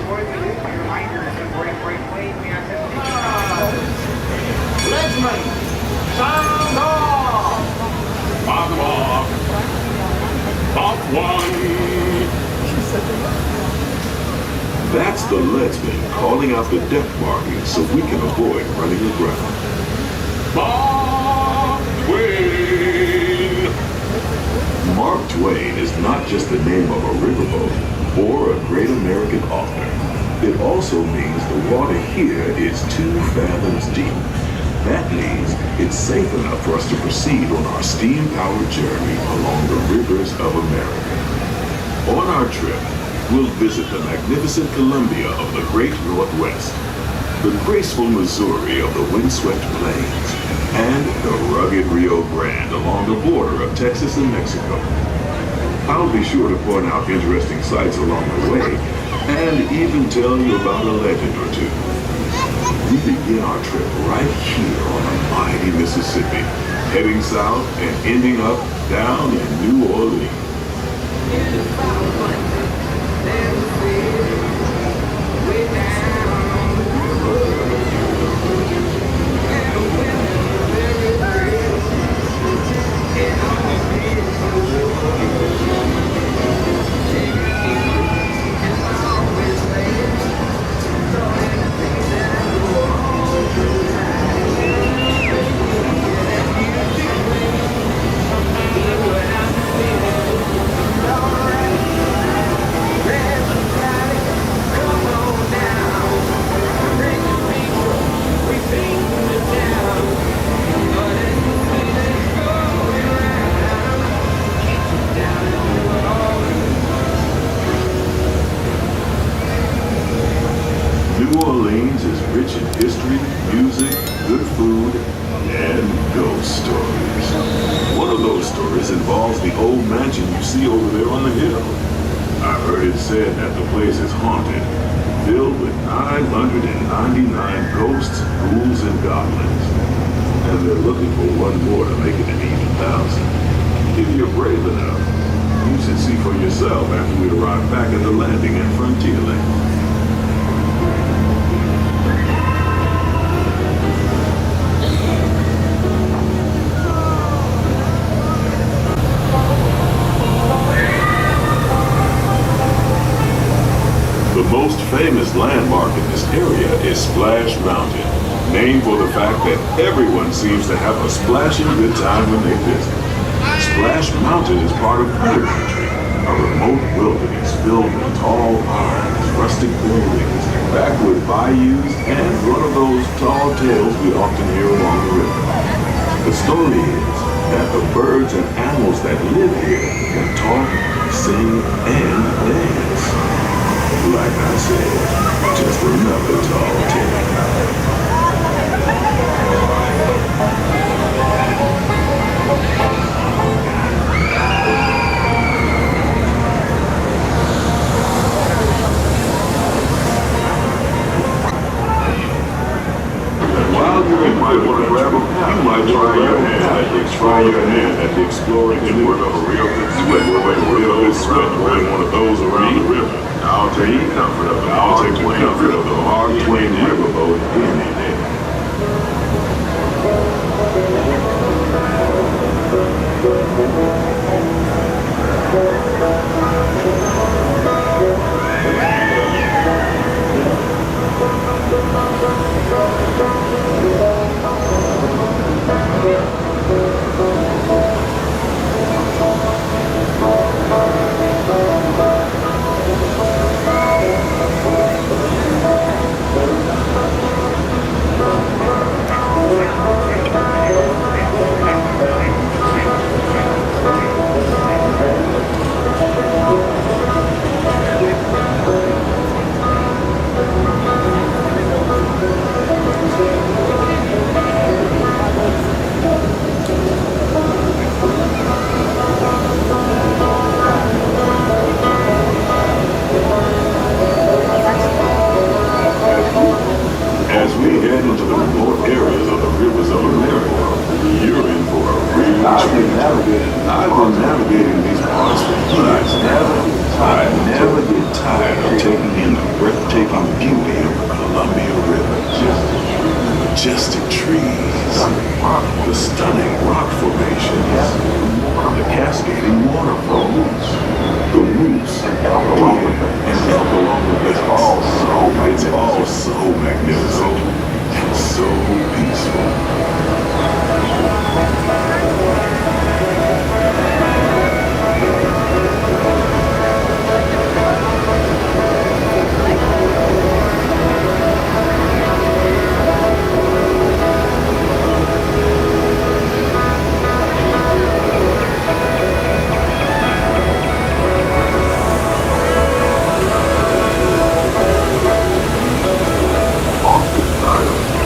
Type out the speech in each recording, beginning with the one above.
Let's sound off! Mark them off. Off one. That's the leadsman calling out the depth markings so we can avoid running aground. Mark Twain. Mark Twain is not just the name of a riverboat or a great American author. It also means the water here is 2 fathoms deep. That means it's safe enough for us to proceed on our steam-powered journey along the rivers of America. On our trip, we'll visit the magnificent Columbia of the Great Northwest, the graceful Missouri of the windswept plains, and the rugged Rio Grande along the border of Texas and Mexico. I'll be sure to point out interesting sights along the way and even tell you about a legend or two. We begin our trip right here on the mighty Mississippi, heading south and ending up down in New Orleans. New Orleans is rich in history, music, good food, and ghost stories. One of those stories involves the old mansion you see over there on the hill. I've heard it said that the place is haunted, filled with 999 ghosts, ghouls, and goblins. And they're looking for one more to make it an even thousand. If you're brave enough, you should see for yourself after we arrive back at the landing at Frontierland. The most famous landmark in this area is Splash Mountain, named for the fact that everyone seems to have a splashing good time when they visit. Splash Mountain is part of Clear Country, a remote wilderness filled with tall pines, rustic buildings, backward bayous, and one of those tall tales we often hear along the river. The story is that the birds and animals that live here can talk, sing, and dance. Like I said, just another tall tale. While you're in, might want to grab a you might try your hand at the exploring work of a real good sweat, wearing one of those around the river. I'll take the comfort of the Mark Twain Riverboat any day. tired of taking in the breathtaking beauty of the Columbia River. The majestic trees, the stunning rock formations, the cascading waterfalls, the roofs, and elk along the banks. It's all so magnificent and so peaceful.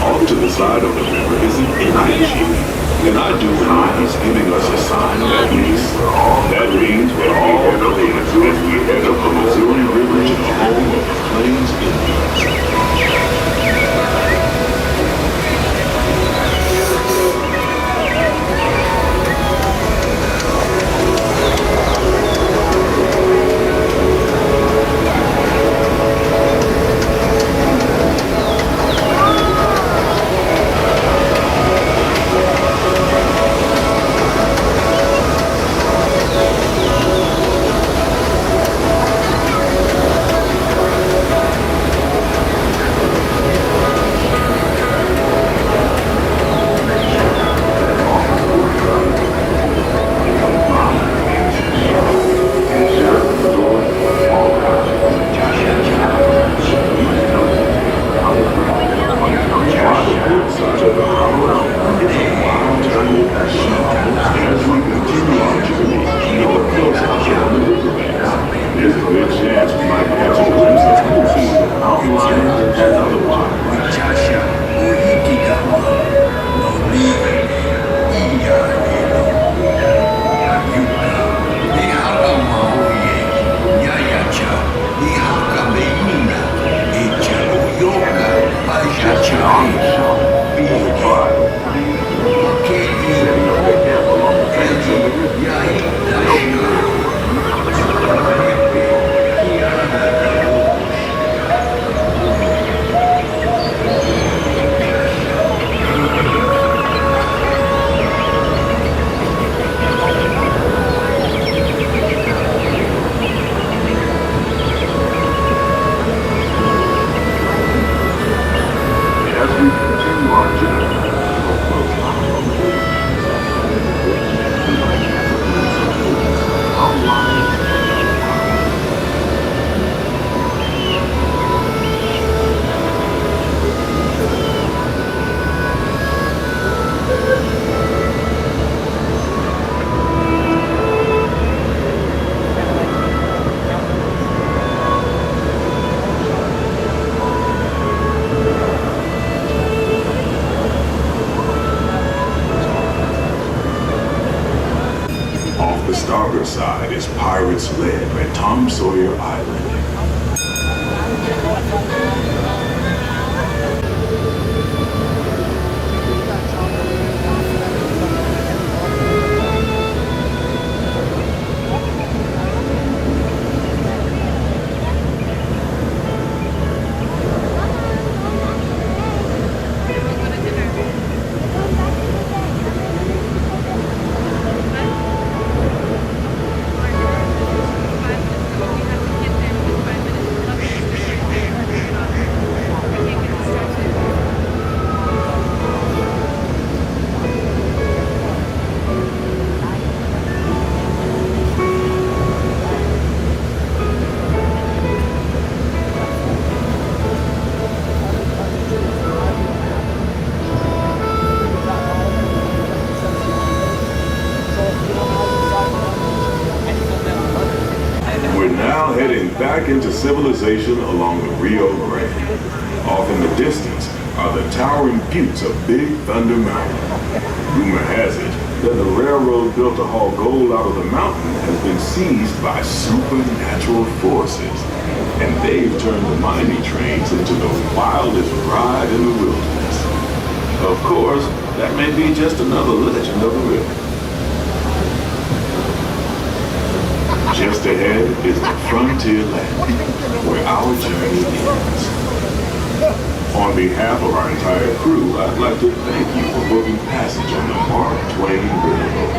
Off to the side of the river is an Indian chief, and I do believe he's giving us a sign of peace. That means we're all headed as we head up the Missouri River to the home of the Plains Indians. Side is Pirates Led at Tom Sawyer Island. Back into civilization along the Rio Grande. Off in the distance are the towering buttes of Big Thunder Mountain. Rumor has it that the railroad built to haul gold out of the mountain has been seized by supernatural forces, and they've turned the mining trains into the wildest ride in the wilderness. Of course, that may be just another legend of the river. Just ahead is the Frontierland, where our journey ends. On behalf of our entire crew, I'd like to thank you for booking passage on the Mark Twain Riverboat.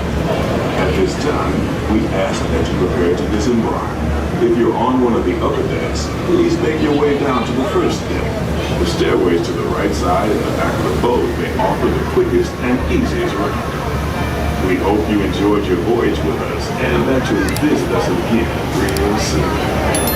At this time, we ask that you prepare to disembark. If you're on one of the upper decks, please make your way down to the first deck. The stairways to the right side and the back of the boat may offer the quickest and easiest ride. We hope you enjoyed your voyage with us and that you'll visit us again real soon.